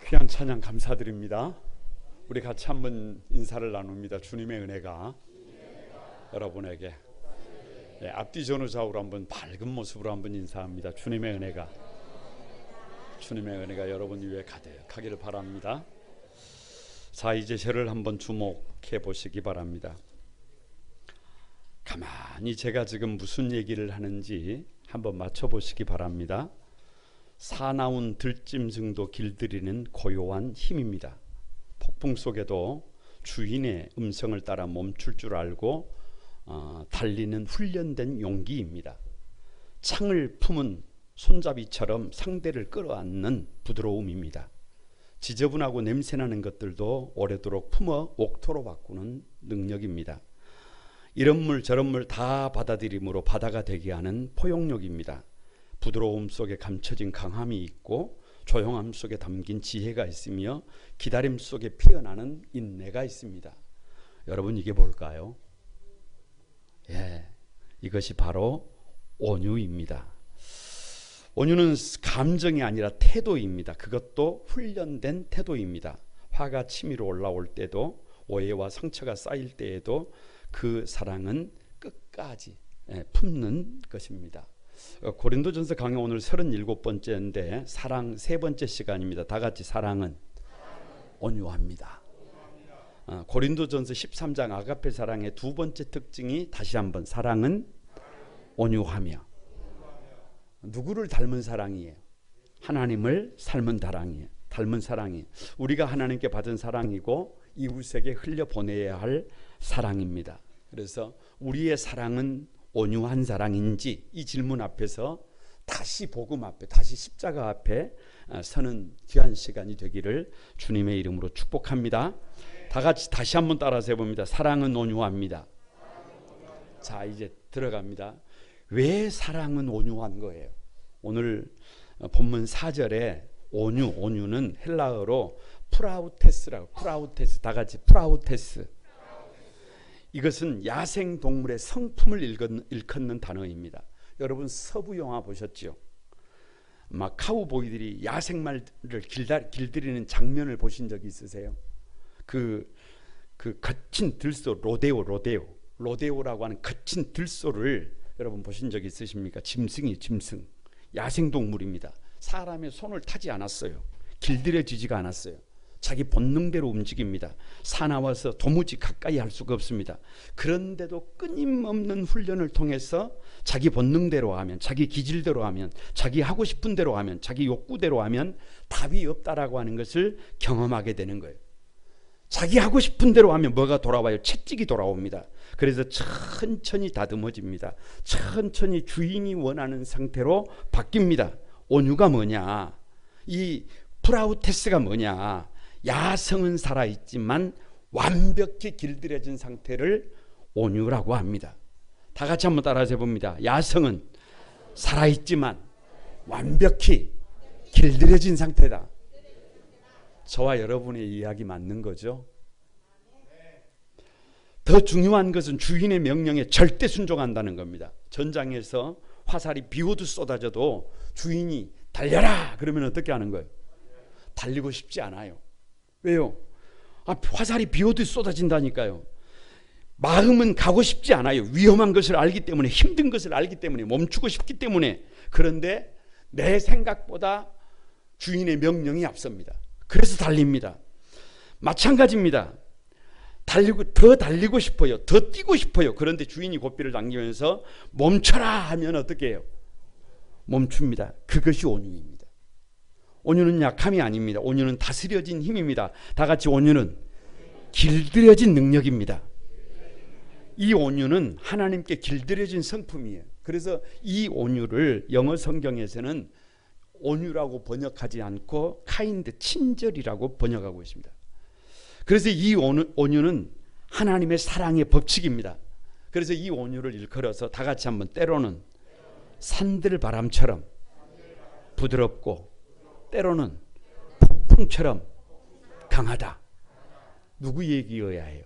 귀한 찬양 감사드립니다. 우리 같이 한번 인사를 나눕니다. 주님의 은혜가 여러분에게 앞뒤 전후 좌우로 한번 밝은 모습으로 한번 인사합니다. 주님의 은혜가 여러분 위에 가득하기를 바랍니다. 자, 이제 저를 한번 주목해 보시기 바랍니다. 가만히 제가 지금 무슨 얘기를 하는지 한번 맞춰보시기 바랍니다. 사나운 들짐승도 길들이는 고요한 힘입니다. 폭풍 속에도 주인의 음성을 따라 멈출 줄 알고 달리는 훈련된 용기입니다. 창을 품은 손잡이처럼 상대를 끌어안는 부드러움입니다. 지저분하고 냄새나는 것들도 오래도록 품어 옥토로 바꾸는 능력입니다. 이런 물 저런 물 다 받아들임으로 바다가 되게 하는 포용력입니다. 부드러움 속에 감춰진 강함이 있고 조용함 속에 담긴 지혜가 있으며 기다림 속에 피어나는 인내가 있습니다. 여러분, 이게 뭘까요? 이것이 바로 온유입니다. 온유는 감정이 아니라 태도입니다. 그것도 훈련된 태도입니다. 화가 치밀어 올라올 때도, 오해와 상처가 쌓일 때에도 그 사랑은 끝까지 품는 것입니다. 고린도전서 강의 오늘 37번째인데 사랑 세 번째 시간입니다. 다 같이 사랑은 온유합니다. 고린도전서 13장 아가페 사랑의 두 번째 특징이 다시 한번 사랑은 온유하며. 누구를 닮은 사랑이에요? 하나님을 닮은 사랑이에요. 우리가 하나님께 받은 사랑이고 이웃에게 흘려보내야 할 사랑입니다. 그래서 우리의 사랑은 온유한 사랑인지, 이 질문 앞에서 다시 복음 앞에, 다시 십자가 앞에 서는 귀한 시간이 되기를 주님의 이름으로 축복합니다. 다 같이 다시 한번 따라서 해봅니다. 사랑은 온유합니다. 자, 이제 들어갑니다. 왜 사랑은 온유한 거예요? 오늘 본문 4절에 온유는 헬라어로 프라우테스라고, 다 같이 프라우테스. 이것은 야생 동물의 성품을 일컫는 단어입니다. 여러분, 서부 영화 보셨죠? 막 카우보이들이 야생말을 길들이는 장면을 보신 적이 있으세요? 그 거친 들소, 로데오라고 하는 거친 들소를 여러분 보신 적이 있으십니까? 짐승, 야생 동물입니다. 사람의 손을 타지 않았어요. 길들여지지가 않았어요. 자기 본능대로 움직입니다. 사나워서 도무지 가까이 할 수가 없습니다. 그런데도 끊임없는 훈련을 통해서 자기 본능대로 하면, 자기 기질대로 하면, 자기 하고 싶은 대로 하면, 자기 욕구대로 하면 답이 없다라고 하는 것을 경험하게 되는 거예요. 자기 하고 싶은 대로 하면 뭐가 돌아와요? 채찍이 돌아옵니다. 그래서 천천히 다듬어집니다. 천천히 주인이 원하는 상태로 바뀝니다. 온유가 뭐냐? 이 프라우테스가 뭐냐? 야성은 살아있지만 완벽히 길들여진 상태를 온유라고 합니다. 다 같이 한번 따라서 해봅니다. 야성은 살아있지만 완벽히 길들여진 상태다. 저와 여러분의 이야기 맞는 거죠? 더 중요한 것은 주인의 명령에 절대 순종한다는 겁니다. 전장에서 화살이 비오듯 쏟아져도 주인이 달려라 그러면 어떻게 하는 거예요? 달리고 싶지 않아요. 왜요? 화살이 비오듯 쏟아진다니까요. 마음은 가고 싶지 않아요. 위험한 것을 알기 때문에, 힘든 것을 알기 때문에, 멈추고 싶기 때문에. 그런데 내 생각보다 주인의 명령이 앞섭니다. 그래서 달립니다. 마찬가지입니다. 더 달리고 싶어요. 더 뛰고 싶어요. 그런데 주인이 고삐를 당기면서 멈춰라 하면 어떻게 해요? 멈춥니다. 그것이 온유입니다. 온유는 약함이 아닙니다. 온유는 다스려진 힘입니다. 다 같이 온유는 길들여진 능력입니다. 이 온유는 하나님께 길들여진 성품이에요. 그래서 이 온유를 영어 성경에서는 온유라고 번역하지 않고 카인드, 친절이라고 번역하고 있습니다. 그래서 이 온유는 하나님의 사랑의 법칙입니다. 그래서 이 온유를 일컬어서 다 같이 한번 때로는 산들바람처럼 부드럽고 때로는 폭풍처럼 강하다. 누구 얘기여야 해요?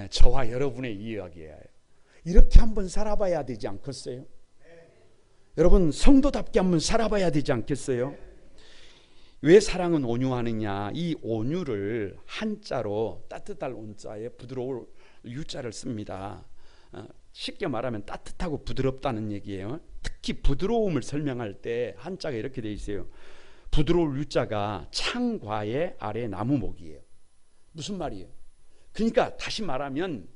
저와 여러분의 이야기여야 해요. 이렇게 한번 살아봐야 되지 않겠어요? 여러분, 성도답게 한번 살아봐야 되지 않겠어요? 왜 사랑은 온유하느냐? 이 온유를 한자로 따뜻할 온자에 부드러울 유자를 씁니다. 쉽게 말하면 따뜻하고 부드럽다는 얘기예요. 특히 부드러움을 설명할 때 한자가 이렇게 돼 있어요. 부드러울 유자가 창과의 아래 나무목이에요. 무슨 말이에요? 그러니까 다시 말하면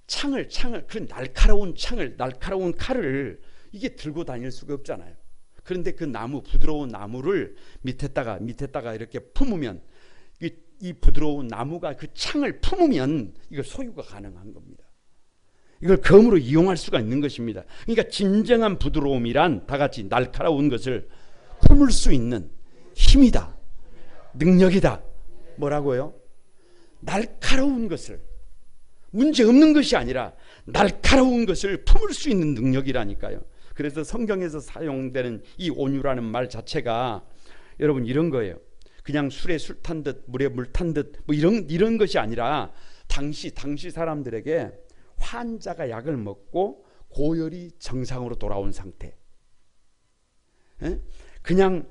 창을 그 날카로운 칼을 이게 들고 다닐 수가 없잖아요. 그런데 그 부드러운 나무를 밑에다가 이렇게 품으면 이 부드러운 나무가 그 창을 품으면 이걸 소유가 가능한 겁니다. 이걸 검으로 이용할 수가 있는 것입니다. 그러니까 진정한 부드러움이란 다 같이 날카로운 것을 품을 수 있는 힘이다, 능력이다. 뭐라고요? 날카로운 것을, 문제 없는 것이 아니라 날카로운 것을 품을 수 있는 능력이라니까요. 그래서 성경에서 사용되는 이 온유라는 말 자체가 여러분 이런 거예요. 그냥 술에 술 탄 듯 물에 물 탄 듯 뭐 이런 것이 아니라 당시 사람들에게 환자가 약을 먹고 고열이 정상으로 돌아온 상태. 그냥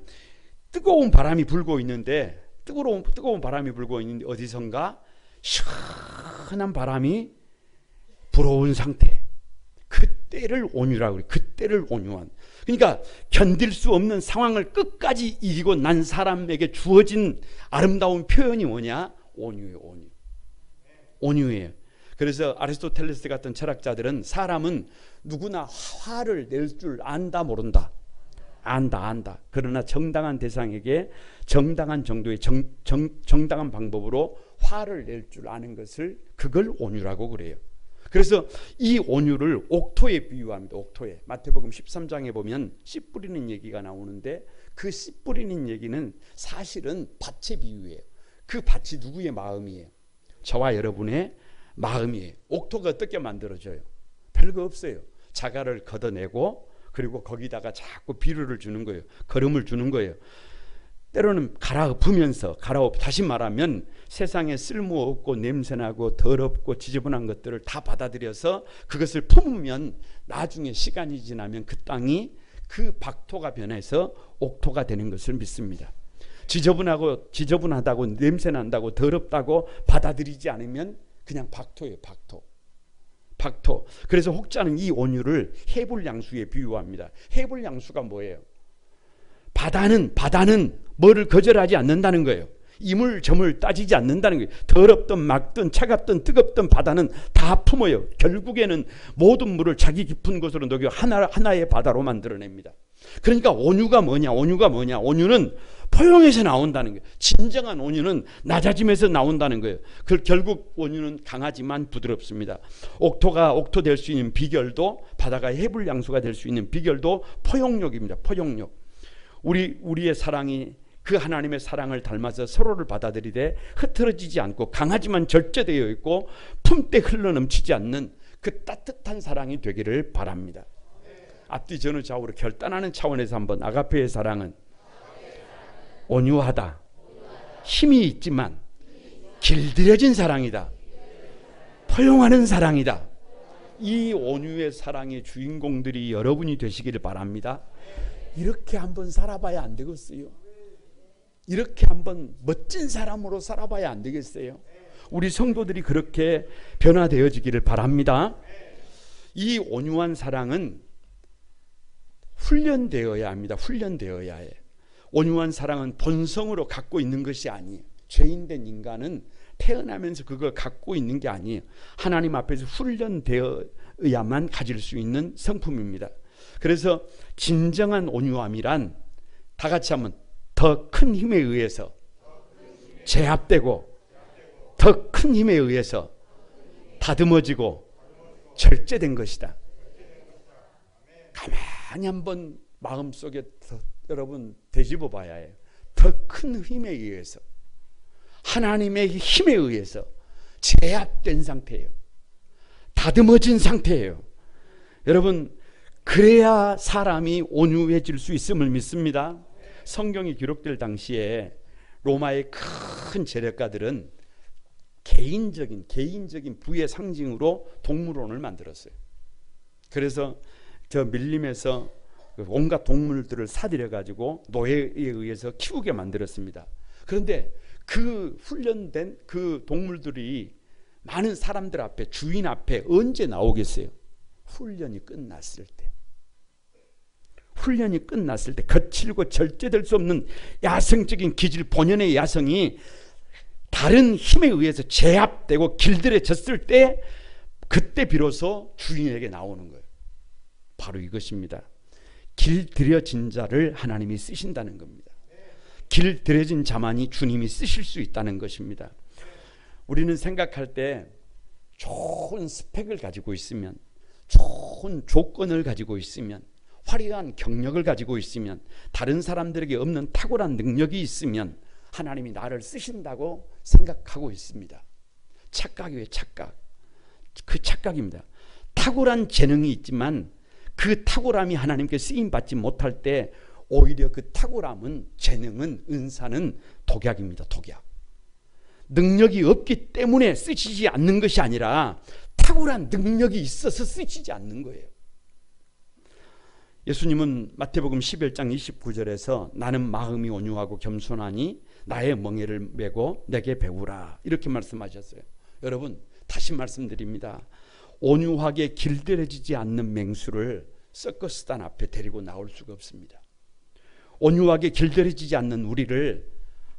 뜨거운 바람이 불고 있는데 어디선가 시원한 바람이 불어온 상태. 그때를 온유라고 그래요. 그때를 온유한. 그러니까 견딜 수 없는 상황을 끝까지 이기고 난 사람에게 주어진 아름다운 표현이 뭐냐? 온유예요. 온유예요. 그래서 아리스토텔레스 같은 철학자들은 사람은 누구나 화를 낼 줄 안다 모른다. 안다. 그러나 정당한 대상에게 정당한 정도의 정당한 방법으로 화를 낼 줄 아는 것을 그걸 온유라고 그래요. 그래서 이 온유를 옥토에 비유합니다. 옥토에. 마태복음 13장에 보면 씨 뿌리는 얘기가 나오는데 그 씨 뿌리는 얘기는 사실은 밭의 비유예요. 그 밭이 누구의 마음이에요? 저와 여러분의 마음이에요. 옥토가 어떻게 만들어져요? 별거 없어요. 자갈을 걷어내고 그리고 거기다가 자꾸 비료를 주는 거예요. 거름을 주는 거예요. 때로는 다시 말하면 세상에 쓸모없고 냄새나고 더럽고 지저분한 것들을 다 받아들여서 그것을 품으면 나중에 시간이 지나면 그 땅이 그 박토가 변해서 옥토가 되는 것을 믿습니다. 지저분하다고 냄새난다고 더럽다고 받아들이지 않으면 그냥 박토예요. 박토. 그래서 혹자는 이 온유를 해불양수에 비유합니다. 해불양수가 뭐예요? 바다는 뭐를 거절하지 않는다는 거예요. 이물저물 따지지 않는다는 거예요. 더럽든 맑든 차갑든 뜨겁든 바다는 다 품어요. 결국에는 모든 물을 자기 깊은 곳으로 녹여 하나의 바다로 만들어냅니다. 그러니까 온유가 뭐냐? 온유는 포용에서 나온다는 거예요. 진정한 온유는 낮아짐에서 나온다는 거예요. 결국 온유는 강하지만 부드럽습니다. 옥토 될 수 있는 비결도, 바다가 해불양수가 될 수 있는 비결도 포용력입니다. 포용력. 우리의 사랑이 그 하나님의 사랑을 닮아서 서로를 받아들이되 흐트러지지 않고 강하지만 절제되어 있고 품때 흘러넘치지 않는 그 따뜻한 사랑이 되기를 바랍니다. 앞뒤 전후 좌우로 결단하는 차원에서 한번 아가페의 사랑은 온유하다. 힘이 있지만 길들여진 사랑이다. 포용하는 사랑이다. 이 온유의 사랑의 주인공들이 여러분이 되시기를 바랍니다. 이렇게 한번 살아봐야 안 되겠어요? 이렇게 한번 멋진 사람으로 살아봐야 안 되겠어요? 우리 성도들이 그렇게 변화되어지기를 바랍니다. 이 온유한 사랑은 훈련되어야 합니다. 훈련되어야 해. 온유한 사랑은 본성으로 갖고 있는 것이 아니에요. 죄인된 인간은 태어나면서 그걸 갖고 있는 게 아니에요. 하나님 앞에서 훈련되어야만 가질 수 있는 성품입니다. 그래서 진정한 온유함이란 다 같이 하면 더 큰 힘에 의해서 제압되고 더 큰 힘에 의해서 다듬어지고 절제된 것이다. 가만히 한번 마음속에 여러분 되짚어 봐야 해요. 더 큰 힘에 의해서, 하나님의 힘에 의해서 제압된 상태예요. 다듬어진 상태예요. 여러분, 그래야 사람이 온유해질 수 있음을 믿습니다. 성경이 기록될 당시에 로마의 큰 재력가들은 개인적인 부의 상징으로 동물원을 만들었어요. 그래서 저 밀림에서 온갖 동물들을 사들여 가지고 노예에 의해서 키우게 만들었습니다. 그런데 그 훈련된 그 동물들이 많은 사람들 앞에, 주인 앞에 언제 나오겠어요? 훈련이 끝났을 때. 훈련이 끝났을 때 거칠고 절제될 수 없는 야성적인 기질, 본연의 야성이 다른 힘에 의해서 제압되고 길들여졌을 때, 그때 비로소 주인에게 나오는 거예요. 바로 이것입니다. 길들여진 자를 하나님이 쓰신다는 겁니다. 길들여진 자만이 주님이 쓰실 수 있다는 것입니다. 우리는 생각할 때 좋은 스펙을 가지고 있으면, 좋은 조건을 가지고 있으면, 화려한 경력을 가지고 있으면, 다른 사람들에게 없는 탁월한 능력이 있으면 하나님이 나를 쓰신다고 생각하고 있습니다. 착각이에요. 착각. 그 착각입니다. 탁월한 재능이 있지만 그 탁월함이 하나님께 쓰임받지 못할 때 오히려 그 탁월함은, 재능은, 은사는 독약입니다. 독약. 능력이 없기 때문에 쓰시지 않는 것이 아니라 탁월한 능력이 있어서 쓰시지 않는 거예요. 예수님은 마태복음 11장 29절에서 나는 마음이 온유하고 겸손하니 나의 멍에를 메고 내게 배우라, 이렇게 말씀하셨어요. 여러분, 다시 말씀드립니다. 온유하게 길들여지지 않는 맹수를 서커스단 앞에 데리고 나올 수가 없습니다. 온유하게 길들여지지 않는 우리를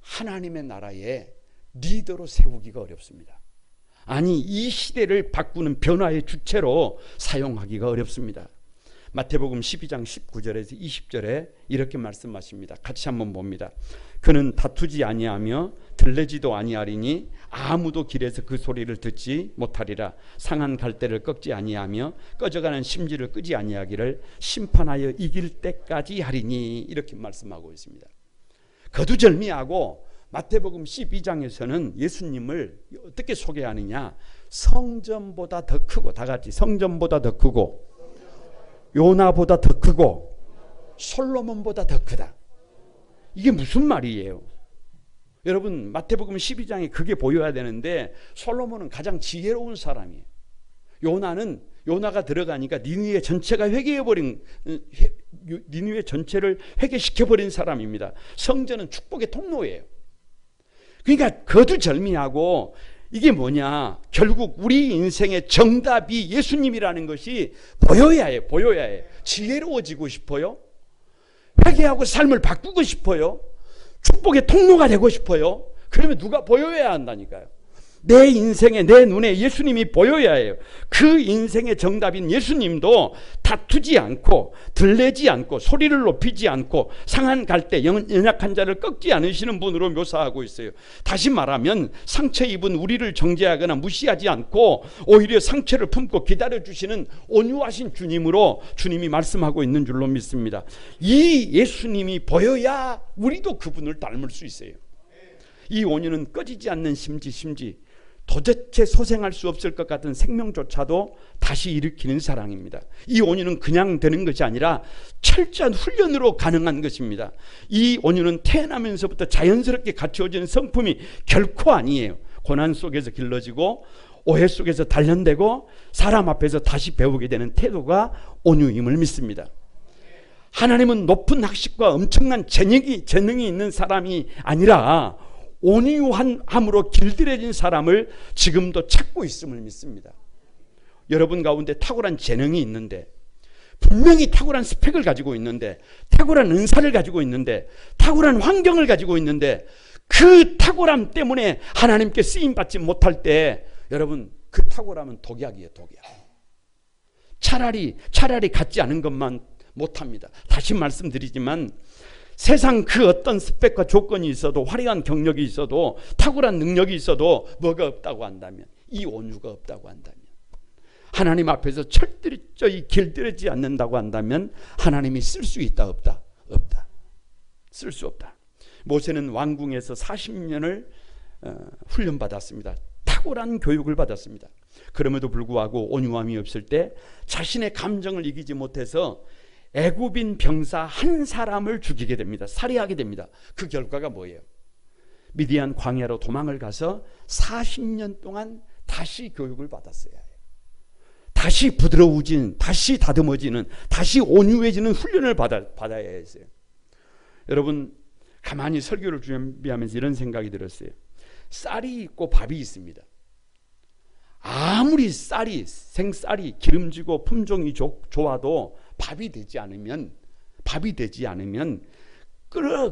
하나님의 나라에 리더로 세우기가 어렵습니다. 아니, 이 시대를 바꾸는 변화의 주체로 사용하기가 어렵습니다. 마태복음 12장 19절에서 20절에 이렇게 말씀하십니다. 같이 한번 봅니다. 그는 다투지 아니하며 들레지도 아니하리니 아무도 길에서 그 소리를 듣지 못하리라. 상한 갈대를 꺾지 아니하며 꺼져가는 심지를 끄지 아니하기를 심판하여 이길 때까지 하리니, 이렇게 말씀하고 있습니다. 거두절미하고 마태복음 12장에서는 예수님을 어떻게 소개하느냐, 성전보다 더 크고, 다 같이 성전보다 더 크고, 요나보다 더 크고, 솔로몬보다 더 크다. 이게 무슨 말이에요? 여러분, 마태복음 12장에 그게 보여야 되는데 솔로몬은 가장 지혜로운 사람이에요. 요나가 들어가니까 니느웨 전체가 니느웨 전체를 회개시켜버린 사람입니다. 성전은 축복의 통로예요. 그러니까 거두절미하고, 이게 뭐냐, 결국 우리 인생의 정답이 예수님이라는 것이 보여야 해요. 보여야 해요. 지혜로워지고 싶어요? 회개하고 삶을 바꾸고 싶어요? 축복의 통로가 되고 싶어요? 그러면 누가 보여야 한다니까요. 내 인생에, 내 눈에 예수님이 보여야 해요. 그 인생의 정답인 예수님도 다투지 않고, 들레지 않고, 소리를 높이지 않고, 상한 갈대, 연약한 자를 꺾지 않으시는 분으로 묘사하고 있어요. 다시 말하면 상처 입은 우리를 정죄하거나 무시하지 않고 오히려 상처를 품고 기다려주시는 온유하신 주님으로 주님이 말씀하고 있는 줄로 믿습니다. 이 예수님이 보여야 우리도 그분을 닮을 수 있어요. 이 온유는 꺼지지 않는 심지 도대체 소생할 수 없을 것 같은 생명조차도 다시 일으키는 사랑입니다. 이 온유는 그냥 되는 것이 아니라 철저한 훈련으로 가능한 것입니다. 이 온유는 태어나면서부터 자연스럽게 갖추어지는 성품이 결코 아니에요. 고난 속에서 길러지고 오해 속에서 단련되고 사람 앞에서 다시 배우게 되는 태도가 온유임을 믿습니다. 하나님은 높은 학식과 엄청난 재능이 있는 사람이 아니라 온유함으로 길들여진 사람을 지금도 찾고 있음을 믿습니다. 여러분 가운데 탁월한 재능이 있는데, 분명히 탁월한 스펙을 가지고 있는데, 탁월한 은사를 가지고 있는데, 탁월한 환경을 가지고 있는데, 그 탁월함 때문에 하나님께 쓰임받지 못할 때, 여러분, 그 탁월함은 독약이에요. 독약. 차라리 갖지 않은 것만 못합니다. 다시 말씀드리지만 세상 그 어떤 스펙과 조건이 있어도, 화려한 경력이 있어도, 탁월한 능력이 있어도 뭐가 없다고 한다면, 이 온유가 없다고 한다면, 하나님 앞에서 철저히 길들이지 않는다고 한다면 하나님이 쓸 수 있다 없다? 없다. 쓸 수 없다. 모세는 왕궁에서 40년을 훈련받았습니다. 탁월한 교육을 받았습니다. 그럼에도 불구하고 온유함이 없을 때 자신의 감정을 이기지 못해서 애굽인 병사 한 사람을 죽이게 됩니다. 살해하게 됩니다. 그 결과가 뭐예요? 미디안 광야로 도망을 가서 40년 동안 다시 교육을 받았어야 해요. 다시 부드러워진, 다시 다듬어지는, 다시 온유해지는 훈련을 받아야 했어요. 여러분, 가만히 설교를 준비하면서 이런 생각이 들었어요. 쌀이 있고 밥이 있습니다. 아무리 생쌀이 기름지고 품종이 좋아도 밥이 되지 않으면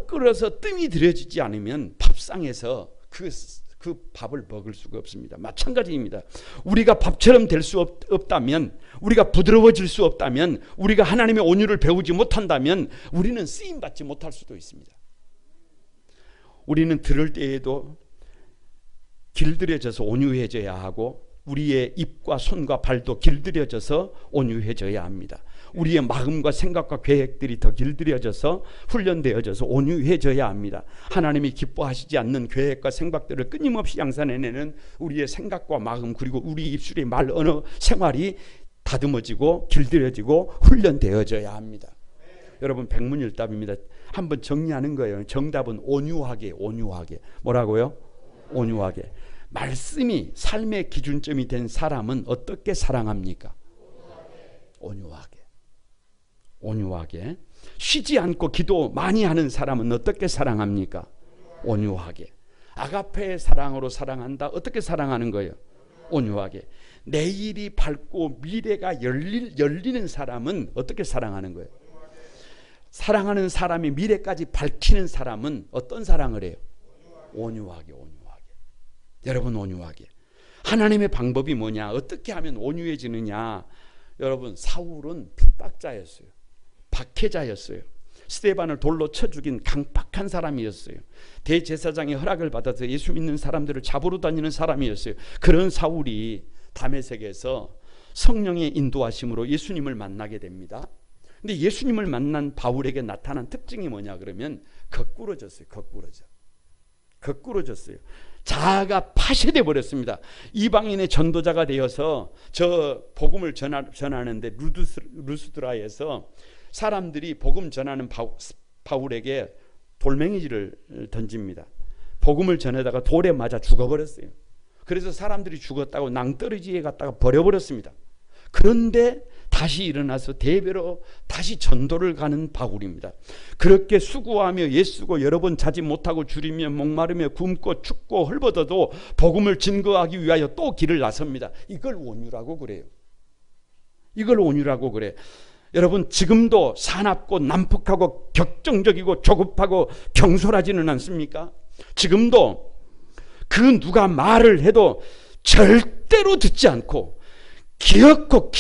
끓어서 뜸이 들여지지 않으면 밥상에서 그 밥을 먹을 수가 없습니다. 마찬가지입니다. 우리가 밥처럼 될 수 없다면, 우리가 부드러워질 수 없다면, 우리가 하나님의 온유를 배우지 못한다면 우리는 쓰임받지 못할 수도 있습니다. 우리는 들을 때에도 길들여져서 온유해져야 하고, 우리의 입과 손과 발도 길들여져서 온유해져야 합니다. 우리의 마음과 생각과 계획들이 더 길들여져서 훈련되어져서 온유해져야 합니다. 하나님이 기뻐하시지 않는 계획과 생각들을 끊임없이 양산해내는 우리의 생각과 마음, 그리고 우리 입술의 말, 언어, 생활이 다듬어지고 길들여지고 훈련되어져야 합니다. 여러분, 백문일답입니다. 한번 정리하는 거예요. 정답은 온유하게. 뭐라고요? 온유하게. 말씀이 삶의 기준점이 된 사람은 어떻게 사랑합니까? 온유하게. 쉬지 않고 기도 많이 하는 사람은 어떻게 사랑합니까? 온유하게. 아가페의 사랑으로 사랑한다. 어떻게 사랑하는 거예요? 온유하게. 내일이 밝고 미래가 열리는 사람은 어떻게 사랑하는 거예요? 사랑하는 사람이 미래까지 밝히는 사람은 어떤 사랑을 해요? 온유하게. 여러분, 온유하게. 하나님의 방법이 뭐냐? 어떻게 하면 온유해지느냐? 여러분, 사울은 핍박자였어요. 박해자였어요. 스데반을 돌로 쳐 죽인 강팍한 사람이었어요. 대제사장의 허락을 받아서 예수 믿는 사람들을 잡으러 다니는 사람이었어요. 그런 사울이 다메섹에서 성령의 인도하심으로 예수님을 만나게 됩니다. 근데 예수님을 만난 바울에게 나타난 특징이 뭐냐 그러면 거꾸러졌어요. 자아가 파쇄돼 버렸습니다. 이방인의 전도자가 되어서 저 복음을 전하는데 루스드라에서 사람들이 복음 전하는 바울에게 돌멩이질을 던집니다. 복음을 전하다가 돌에 맞아 죽어버렸어요. 그래서 사람들이 죽었다고 낭떠러지에 갖다가 버려버렸습니다. 그런데 다시 일어나서 대배로 다시 전도를 가는 바울입니다. 그렇게 수고하며 애쓰고 여러 번 자지 못하고 줄이며 목마르며 굶고 춥고 헐벗어도 복음을 증거하기 위하여 또 길을 나섭니다. 이걸 온유라고 그래요. 여러분, 지금도 사납고 난폭하고 격정적이고 조급하고 경솔하지는 않습니까? 지금도 그 누가 말을 해도 절대로 듣지 않고 기었고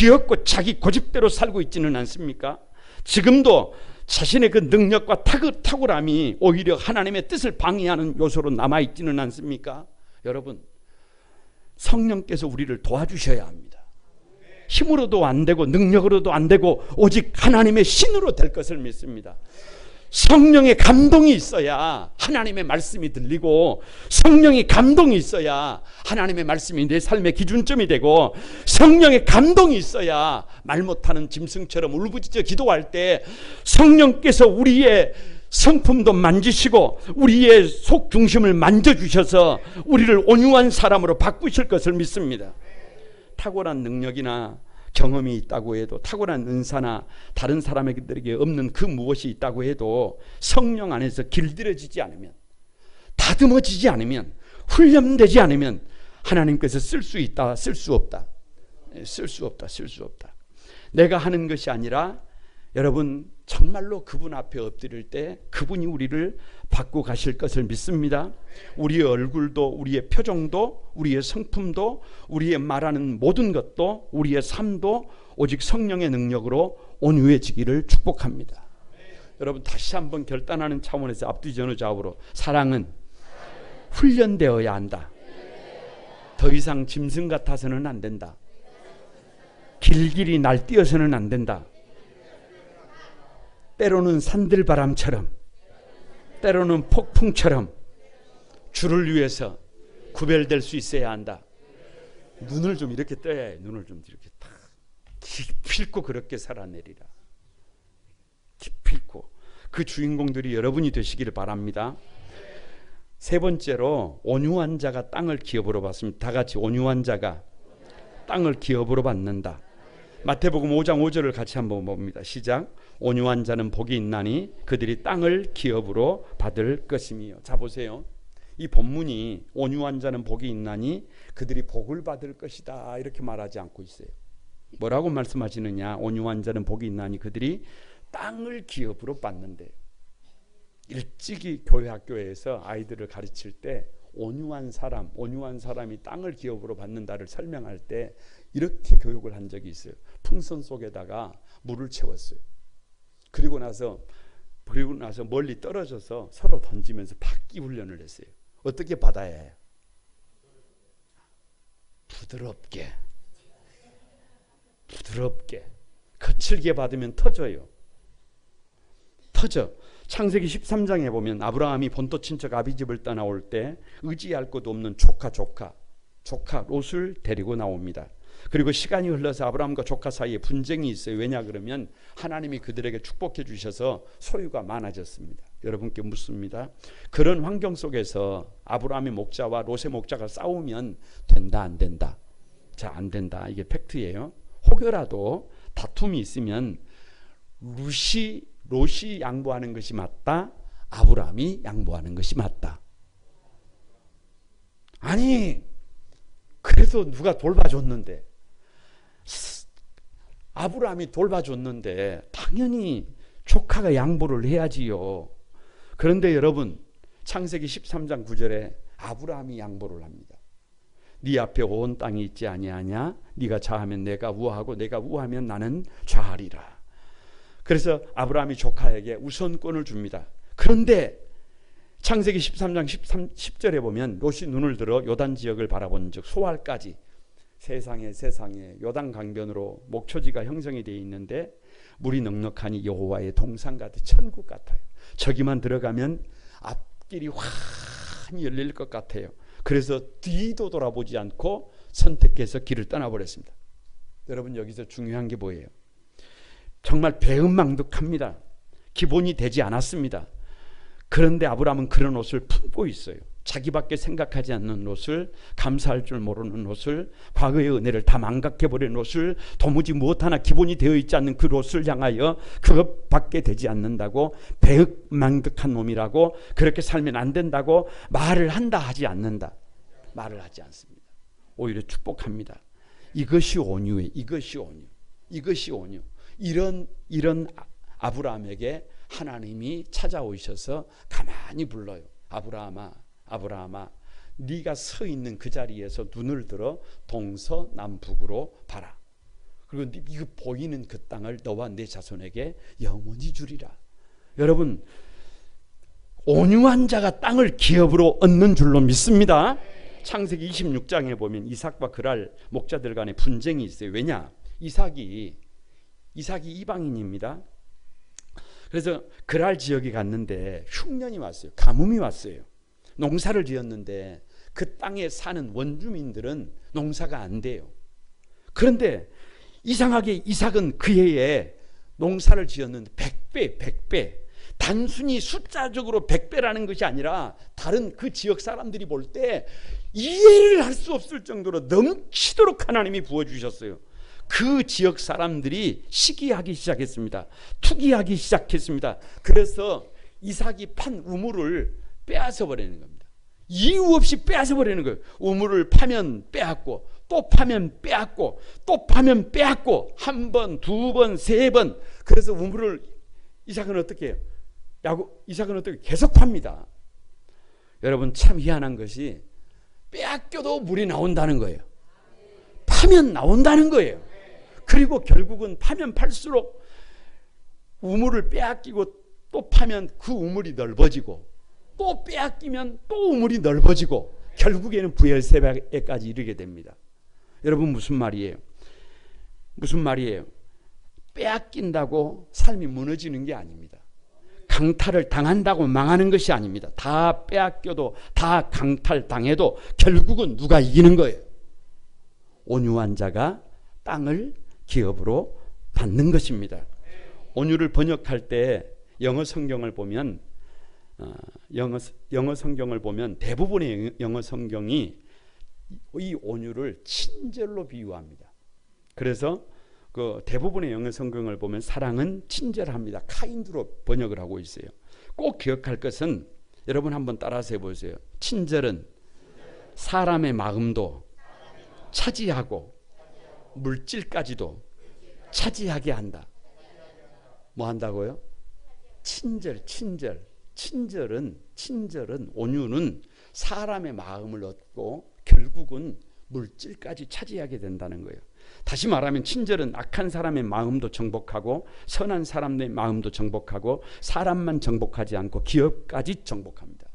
자기 고집대로 살고 있지는 않습니까? 지금도 자신의 그 능력과 탁월함이 오히려 하나님의 뜻을 방해하는 요소로 남아있지는 않습니까? 여러분, 성령께서 우리를 도와주셔야 합니다. 힘으로도 안 되고 능력으로도 안 되고 오직 하나님의 신으로 될 것을 믿습니다. 성령의 감동이 있어야 하나님의 말씀이 들리고, 성령의 감동이 있어야 하나님의 말씀이 내 삶의 기준점이 되고, 성령의 감동이 있어야 말 못하는 짐승처럼 울부짖어 기도할 때 성령께서 우리의 성품도 만지시고 우리의 속 중심을 만져주셔서 우리를 온유한 사람으로 바꾸실 것을 믿습니다. 탁월한 능력이나 경험이 있다고 해도, 탁월한 은사나 다른 사람에게 없는 그 무엇이 있다고 해도 성령 안에서 길들여지지 않으면, 다듬어지지 않으면, 훈련되지 않으면 하나님께서 쓸 수 있다, 쓸 수 없다. 내가 하는 것이 아니라 여러분, 정말로 그분 앞에 엎드릴 때 그분이 우리를 바꾸고 가실 것을 믿습니다. 우리의 얼굴도, 우리의 표정도, 우리의 성품도, 우리의 말하는 모든 것도, 우리의 삶도 오직 성령의 능력으로 온유해지기를 축복합니다. 여러분, 다시 한번 결단하는 차원에서 앞뒤 전후 좌우로, 사랑은 훈련되어야 한다. 더 이상 짐승 같아서는 안 된다. 길길이 날뛰어서는 안 된다. 때로는 산들바람처럼, 때로는 폭풍처럼 주를 위해서 구별될 수 있어야 한다. 눈을 좀 이렇게 떠야 해. 눈을 좀 이렇게 탁 기필코 그렇게 살아내리라. 기필코. 그 주인공들이 여러분이 되시기를 바랍니다. 세 번째로, 온유한 자가 땅을 기업으로 받습니다. 다 같이, 온유한 자가 땅을 기업으로 받는다. 마태복음 5장 5절을 같이 한번 봅니다. 시작. 온유한 자는 복이 있나니 그들이 땅을 기업으로 받을 것이며. 자 보세요. 이 본문이 온유한 자는 복이 있나니 그들이 복을 받을 것이다 이렇게 말하지 않고 있어요. 뭐라고 말씀하시느냐? 온유한 자는 복이 있나니 그들이 땅을 기업으로 받는데, 일찍이 교회 학교에서 아이들을 가르칠 때 온유한 사람이 땅을 기업으로 받는다를 설명할 때 이렇게 교육을 한 적이 있어요. 풍선 속에다가 물을 채웠어요. 그리고 나서 멀리 떨어져서 서로 던지면서 받기 훈련을 했어요. 어떻게 받아야 해요? 부드럽게 거칠게 받으면 터져. 창세기 13장에 보면 아브라함이 본토 친척 아비집을 떠나올 때 의지할 곳 없는 조카 롯을 데리고 나옵니다. 그리고 시간이 흘러서 아브라함과 조카 사이에 분쟁이 있어요. 왜냐 그러면 하나님이 그들에게 축복해 주셔서 소유가 많아졌습니다. 여러분께 묻습니다. 그런 환경 속에서 아브라함의 목자와 롯의 목자가 싸우면 된다 안 된다? 자, 안 된다. 이게 팩트예요. 혹여라도 다툼이 있으면 롯이 양보하는 것이 맞다, 아브라함이 양보하는 것이 맞다. 아니 그래서 누가 돌봐줬는데, 아브라함이 돌봐줬는데 당연히 조카가 양보를 해야지요. 그런데 여러분, 창세기 13장 9절에 아브라함이 양보를 합니다. 네 앞에 온 땅이 있지 아니하냐? 네가 좌하면 내가 우하고 내가 우하면 나는 좌하리라. 그래서 아브라함이 조카에게 우선권을 줍니다. 그런데 창세기 13장 10절에 보면 롯이 눈을 들어 요단 지역을 바라본 즉 소알까지 세상에 요단 강변으로 목초지가 형성이 되어 있는데 물이 넉넉하니 여호와의 동산 같은 천국 같아요. 저기만 들어가면 앞길이 환히 열릴 것 같아요. 그래서 뒤도 돌아보지 않고 선택해서 길을 떠나버렸습니다. 여러분, 여기서 중요한 게 뭐예요? 정말 배은망덕합니다. 기본이 되지 않았습니다. 그런데 아브라함은 그런 옷을 품고 있어요. 자기밖에 생각하지 않는 옷을, 감사할 줄 모르는 옷을, 과거의 은혜를 다 망각해버린 옷을, 도무지 무엇 하나 기본이 되어 있지 않는 그 옷을 향하여 그것밖에 되지 않는다고, 배은망덕한 놈이라고, 그렇게 살면 안 된다고 말을 한다 하지 않는다. 말을 하지 않습니다. 오히려 축복합니다. 이것이 온유예요. 이것이 온유. 이런 아브라함에게 하나님이 찾아오셔서 가만히 불러요. 아브라함아, 네가 서 있는 그 자리에서 눈을 들어 동서남북으로 봐라. 그리고 이거 보이는 그 땅을 너와 내 자손에게 영원히 주리라. 여러분, 온유한 자가 땅을 기업으로 얻는 줄로 믿습니다. 창세기 26장에 보면 이삭과 그랄 목자들 간의 분쟁이 있어요. 왜냐? 이삭이 이방인입니다. 그래서 그랄 지역에 갔는데 흉년이 왔어요. 가뭄이 왔어요. 농사를 지었는데 그 땅에 사는 원주민들은 농사가 안 돼요. 그런데 이상하게 이삭은 그 해에 농사를 지었는데 100배, 단순히 숫자적으로 100배라는 것이 아니라 다른 그 지역 사람들이 볼 때 이해를 할 수 없을 정도로 넘치도록 하나님이 부어주셨어요. 그 지역 사람들이 시기하기 시작했습니다. 투기하기 시작했습니다. 그래서 이삭이 판 우물을 빼앗아 버리는 겁니다. 이유 없이 빼앗아 버리는 거예요. 우물을 파면 빼앗고, 또 파면 빼앗고, 또 파면 빼앗고, 한 번, 두 번, 세 번. 그래서 우물을 이삭은 어떻게 해요? 이삭은 어떻게 계속 팝니다. 여러분, 참 희한한 것이 빼앗겨도 물이 나온다는 거예요. 파면 나온다는 거예요. 그리고 결국은 파면 팔수록 우물을 빼앗기고 또 파면 그 우물이 넓어지고 또 빼앗기면 또 우물이 넓어지고 결국에는 부엘세바에까지 이르게 됩니다. 여러분, 무슨 말이에요? 빼앗긴다고 삶이 무너지는 게 아닙니다. 강탈을 당한다고 망하는 것이 아닙니다. 다 빼앗겨도, 다 강탈당해도 결국은 누가 이기는 거예요? 온유한 자가 땅을 기업으로 받는 것입니다. 온유를 번역할 때 영어 성경을 보면 대부분의 영어 성경이 이 온유를 친절로 비유합니다. 그래서 그 대부분의 영어 성경을 보면 사랑은 친절합니다. 카인드로 번역을 하고 있어요. 꼭 기억할 것은 여러분 한번 따라서 해보세요. 친절은 사람의 마음도 차지하고 물질까지도 차지하게 한다. 뭐 한다고요? 친절은 온유는 사람의 마음을 얻고 결국은 물질까지 차지하게 된다는 거예요. 다시 말하면 친절은 악한 사람의 마음도 정복하고 선한 사람의 마음도 정복하고 사람만 정복하지 않고 기업까지 정복합니다.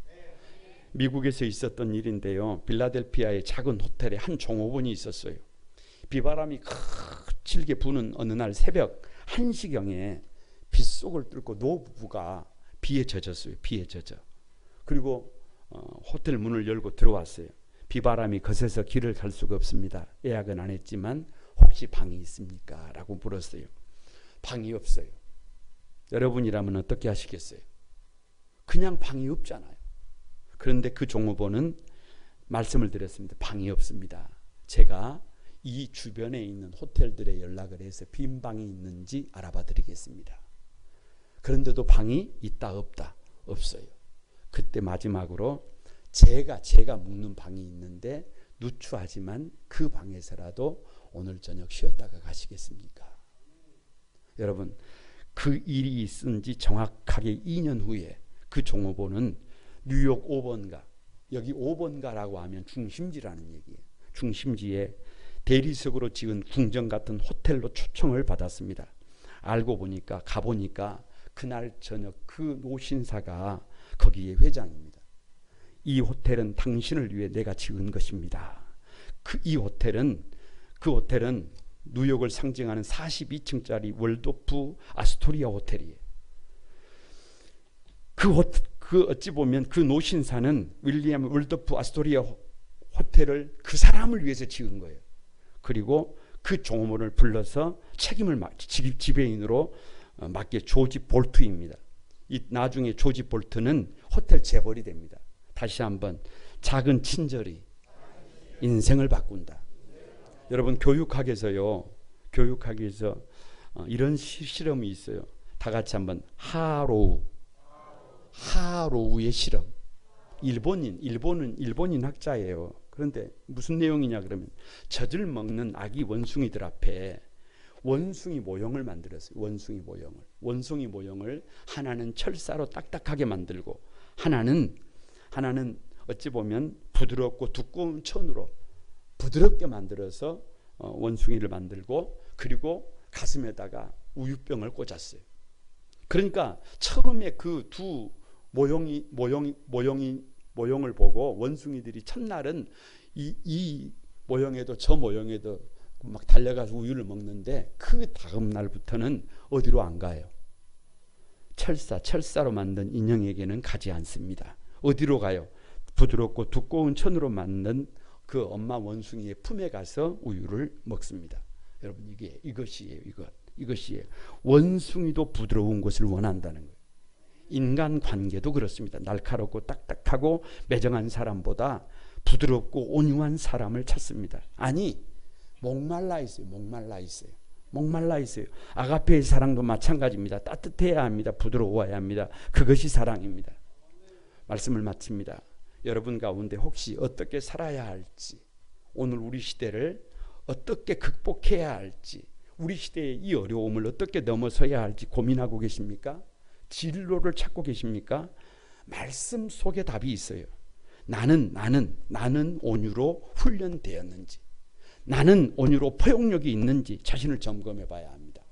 미국에서 있었던 일인데요. 빌라델피아의 작은 호텔에 한 종업원이 있었어요. 비바람이 거칠게 부는 어느 날 새벽 1시경에 빗속을 뚫고 노부부가 비에 젖었어요. 비에 젖어. 그리고 호텔 문을 열고 들어왔어요. 비바람이 거세서 길을 갈 수가 없습니다. 예약은 안 했지만 혹시 방이 있습니까? 라고 물었어요. 방이 없어요. 여러분이라면 어떻게 하시겠어요? 그냥 방이 없잖아요. 그런데 그 종업원은 말씀을 드렸습니다. 방이 없습니다. 제가 이 주변에 있는 호텔들에 연락을 해서 빈 방이 있는지 알아봐 드리겠습니다. 그런데도 방이 있다 없다? 없어요. 그때 마지막으로 제가 묵는 방이 있는데 누추하지만 그 방에서라도 오늘 저녁 쉬었다가 가시겠습니까? 여러분, 그 일이 있은 지 정확하게 2년 후에 그 종업원은 뉴욕 5번가, 여기 5번가라고 하면 중심지라는 얘기예요. 중심지에 대리석으로 지은 궁전 같은 호텔로 초청을 받았습니다. 알고 보니까 가보니까 그날 저녁 그 노신사가 거기에 회장입니다. 이 호텔은 당신을 위해 내가 지은 것입니다. 그 호텔은 뉴욕을 상징하는 42층짜리 월도프 아스토리아 호텔이에요. 그 어찌 보면 그 노신사는 윌리엄 월도프 아스토리아 호텔을 그 사람을 위해서 지은 거예요. 그리고 그 종업원을 불러서 책임을 지배인으로 맡게 조지 볼트입니다. 나중에 조지 볼트는 호텔 재벌이 됩니다. 다시 한번, 작은 친절이 인생을 바꾼다. 여러분, 교육학에서 이런 실험이 있어요. 다 같이 한번, 하로우의 실험. 일본인 학자예요. 그런데 무슨 내용이냐 그러면 젖을 먹는 아기 원숭이들 앞에 원숭이 모형을 만들었어요. 원숭이 모형을 하나는 철사로 딱딱하게 만들고 하나는 어찌 보면 부드럽고 두꺼운 천으로 부드럽게 만들어서 원숭이를 만들고, 그리고 가슴에다가 우유병을 꽂았어요. 그러니까 처음에 그 두 모형을 보고 원숭이들이 첫날은 이 모형에도 저 모형에도 막 달려가서 우유를 먹는데 그 다음 날부터는 어디로 안 가요? 철사로 만든 인형에게는 가지 않습니다. 어디로 가요? 부드럽고 두꺼운 천으로 만든 그 엄마 원숭이의 품에 가서 우유를 먹습니다. 여러분, 이것이에요. 원숭이도 부드러운 것을 원한다는 거예요. 인간 관계도 그렇습니다. 날카롭고 딱딱하고 매정한 사람보다 부드럽고 온유한 사람을 찾습니다. 아니, 목말라 있어요. 아가페의 사랑도 마찬가지입니다. 따뜻해야 합니다. 부드러워야 합니다. 그것이 사랑입니다. 말씀을 마칩니다. 여러분 가운데 혹시 어떻게 살아야 할지, 오늘 우리 시대를 어떻게 극복해야 할지, 우리 시대의 이 어려움을 어떻게 넘어서야 할지 고민하고 계십니까? 진로를 찾고 계십니까? 말씀 속에 답이 있어요. 나는 온유로 훈련되었는지, 나는 온유로 포용력이 있는지 자신을 점검해 봐야 합니다.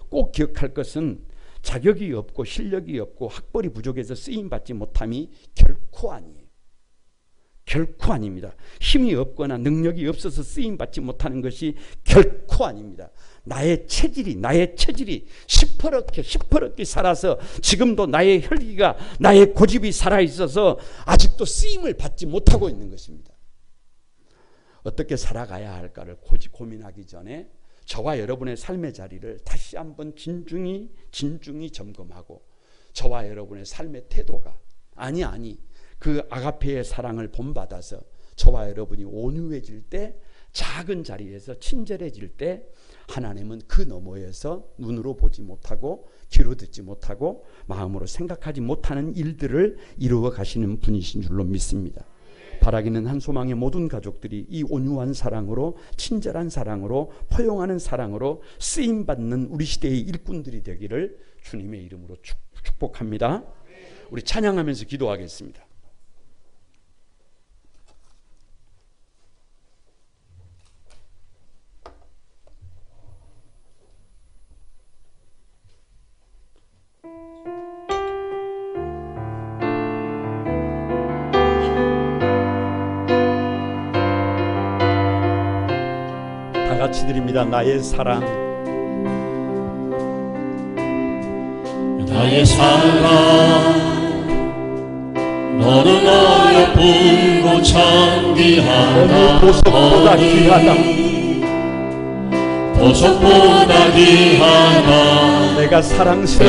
꼭 기억할 것은 자격이 없고 실력이 없고 학벌이 부족해서 쓰임받지 못함이 결코 아닙니다. 힘이 없거나 능력이 없어서 쓰임받지 못하는 것이 결코 아닙니다. 나의 체질이 시퍼렇게 살아서 지금도 나의 혈기가, 나의 고집이 살아있어서 아직도 쓰임을 받지 못하고 있는 것입니다. 어떻게 살아가야 할까를 고민하기 전에 저와 여러분의 삶의 자리를 다시 한번 진중히 점검하고, 저와 여러분의 삶의 태도가 그 아가페의 사랑을 본받아서 저와 여러분이 온유해질 때 작은 자리에서 친절해질 때 하나님은 그 너머에서 눈으로 보지 못하고 귀로 듣지 못하고 마음으로 생각하지 못하는 일들을 이루어 가시는 분이신 줄로 믿습니다. 바라기는 한 소망의 모든 가족들이 이 온유한 사랑으로, 친절한 사랑으로, 포용하는 사랑으로 쓰임받는 우리 시대의 일꾼들이 되기를 주님의 이름으로 축복합니다. 우리 찬양하면서 기도하겠습니다. 같이 드립니다. 나의 사랑, 나의 사랑, 너는 어여쁘고 참 귀하다. 보석보다 귀하다. 보석보다 귀하다. 내가 사랑스럽지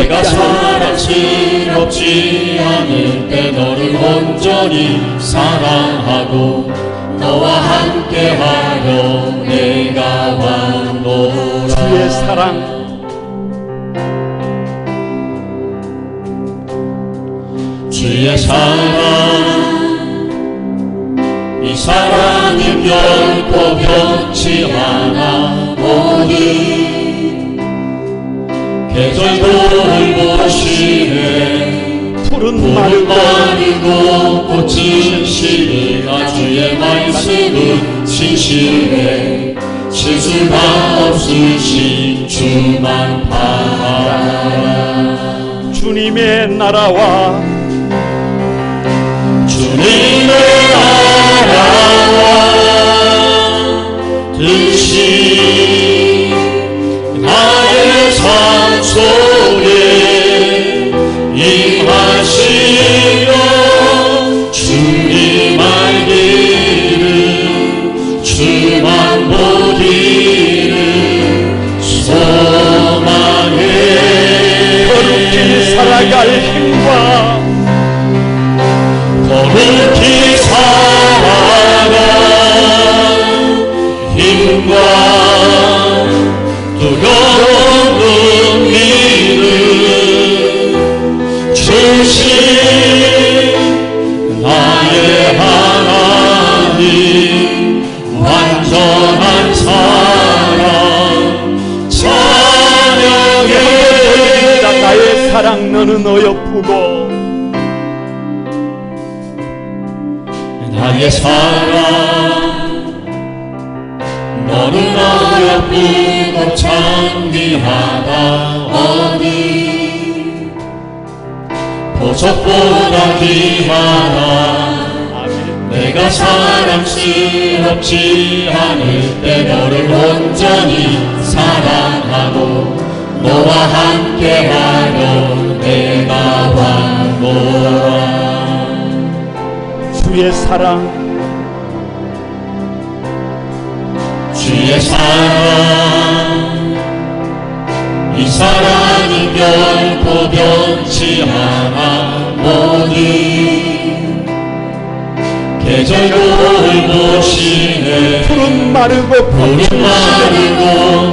않을 때 너를 온전히 사랑하고 너와 함께하려 내가 왔노라. 주의 사랑, 주의 사랑, 이 사랑이 결코 변치 않아. 모든 계절 돌보시네. 푸른 마르고 꽃은 시리라. 주의 말씀은 진실해. 실수가 없으신 주만 바라라. 주님의 나라와 주님의 나라와 뜻이 나의 삶 속에 임하시며 주님 알기를 주만 보기를 소망해. 거룩히 살아갈 힘과 거룩히 살아갈 힘과 두려운 믿음 주신 나의 하나님. 완전한 사랑 찬양해. 나의 사랑, 너는 어여쁘고 나의 사랑, 너는 어여쁘고 참 귀하다. 어디 보석보다 귀하다. 내가 사랑스럽지 않을 때 너를 온전히 사랑하고 너와 함께하려 내가 왔노라. 주의 사랑, 주의 사랑, 이 사랑이 결코 변치 않아. 모든 계절 돌보시네. 푸른 마르고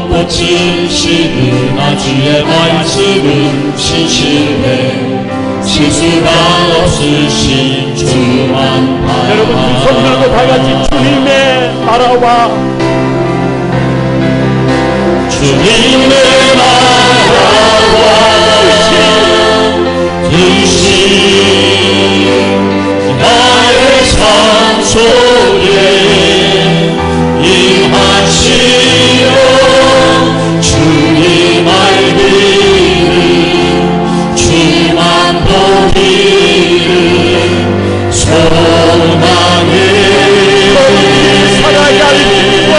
꽃은 시드나. 주의 말씀은 진실해. 실수가 없으신 주만 바라라. 여러분 두 손 들고 다 같이 주님의 나라와 주님의 나라와 뜻이 나의 삶 속에 임하시며 주님 알기를 주만 보기를 소망해. 살아갈 힘과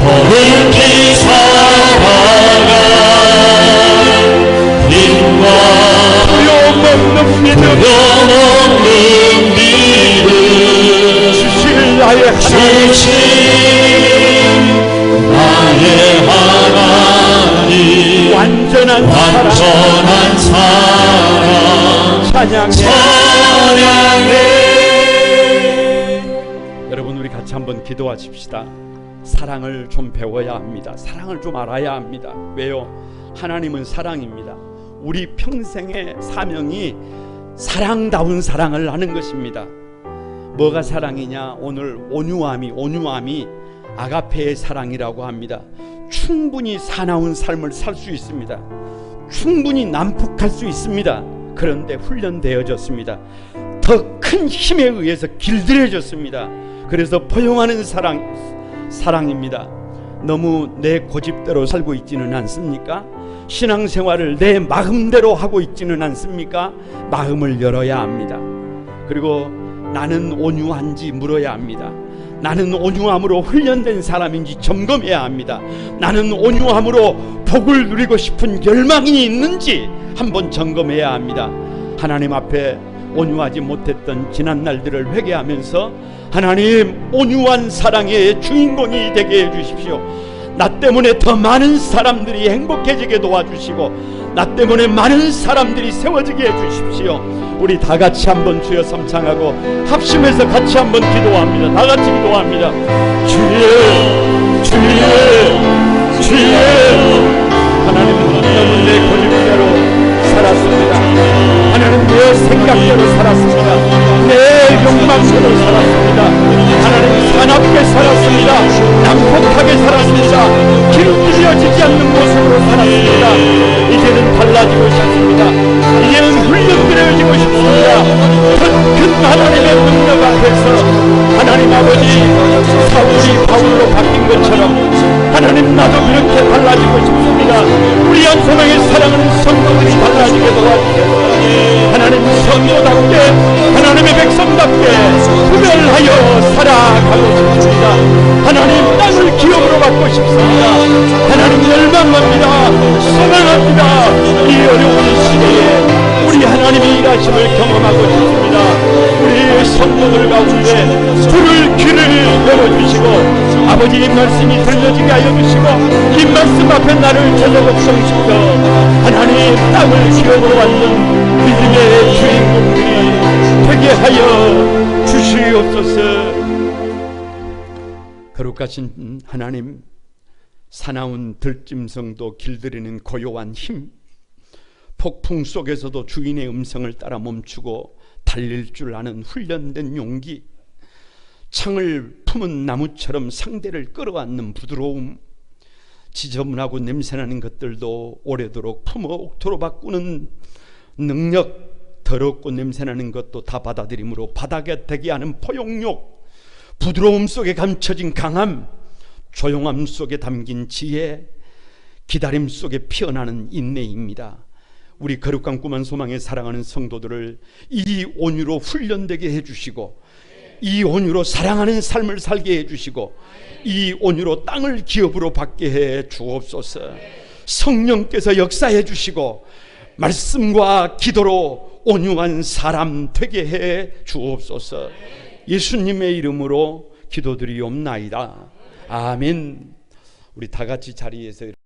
거룩히 살아갈 힘과 소용없는 믿음 영없는 믿음 주실 나의 하나님, 주신 나의 하나님. 완전한 사랑 찬양해. 찬양해. 여러분 우리 같이 한번 기도하십시다. 사랑을 좀 배워야 합니다. 사랑을 좀 알아야 합니다. 왜요? 하나님은 사랑입니다. 우리 평생의 사명이 사랑다운 사랑을 하는 것입니다. 뭐가 사랑이냐? 오늘 온유함이 아가페의 사랑이라고 합니다. 충분히 사나운 삶을 살 수 있습니다. 충분히 난폭할 수 있습니다. 그런데 훈련되어졌습니다. 더 큰 힘에 의해서 길들여졌습니다. 그래서 포용하는 사랑입니다. 너무 내 고집대로 살고 있지는 않습니까? 신앙생활을 내 마음대로 하고 있지는 않습니까? 마음을 열어야 합니다. 그리고 나는 온유한지 물어야 합니다. 나는 온유함으로 훈련된 사람인지 점검해야 합니다. 나는 온유함으로 복을 누리고 싶은 열망이 있는지 한번 점검해야 합니다. 하나님 앞에 온유하지 못했던 지난 날들을 회개하면서 하나님, 온유한 사랑의 주인공이 되게 해주십시오. 나 때문에 더 많은 사람들이 행복해지게 도와주시고 나 때문에 많은 사람들이 세워지게 해주십시오. 우리 다 같이 한번 주여 삼창하고 합심해서 같이 한번 기도합니다. 다 같이 기도합니다. 주여 하나님은 너무 내 고집대로 살았습니다. 하나님 내 생각대로 살았습니다. 내 욕망대로 살았습니다. 하나님 사납게 살았습니다. 난폭하게 살았습니다. 길들여지지 않는 모습으로 살았습니다. 이제는 달라지고 싶습니다. 이제는 훈련되어지고 싶습니다. 큰 하나님의 능력 앞에서 하나님 아버지, 사울이 바울로 바뀐 것처럼 하나님 나도 그렇게 달라지고 싶습니다. 우리 한소명의 사랑하는 성도들이 달라지게 도와주세요. 하나님 성도답게, 하나님의 백성답게 구별하여 살아가고 싶습니다. 하나님 땅을 기업으로 받고 싶습니다. 하나님 열망합니다. 소망합니다. 이 어려운 시대에 우리 하나님의 일하심을 경험하고 싶습니다. 우리 성도들 가운데 불을 귀를 열어주시고 아버지의 말씀이 들려지게 하여 주시고 이 말씀 앞에 나를 저녁업성시켜 하나님 땅을 기업으로 받는 믿음의 주인공들이 되게 하여 주시옵소서. 거룩하신 하나님, 사나운 들짐승도 길들이는 고요한 힘, 폭풍 속에서도 주인의 음성을 따라 멈추고 달릴 줄 아는 훈련된 용기, 창을 품은 나무처럼 상대를 끌어안는 부드러움, 지저분하고 냄새나는 것들도 오래도록 품어 옥토로 바꾸는 능력, 더럽고 냄새나는 것도 다 받아들임으로 바닥에 대게 하는 포용력, 부드러움 속에 감춰진 강함, 조용함 속에 담긴 지혜, 기다림 속에 피어나는 인내입니다. 우리 거룩한 꿈한 소망에 사랑하는 성도들을 이 온유로 훈련되게 해주시고 이 온유로 사랑하는 삶을 살게 해주시고 이 온유로 땅을 기업으로 받게 해 주옵소서. 성령께서 역사해 주시고 말씀과 기도로 온유한 사람 되게 해 주옵소서. 예수님의 이름으로 기도드리옵나이다. 아멘. 우리 다 같이 자리에서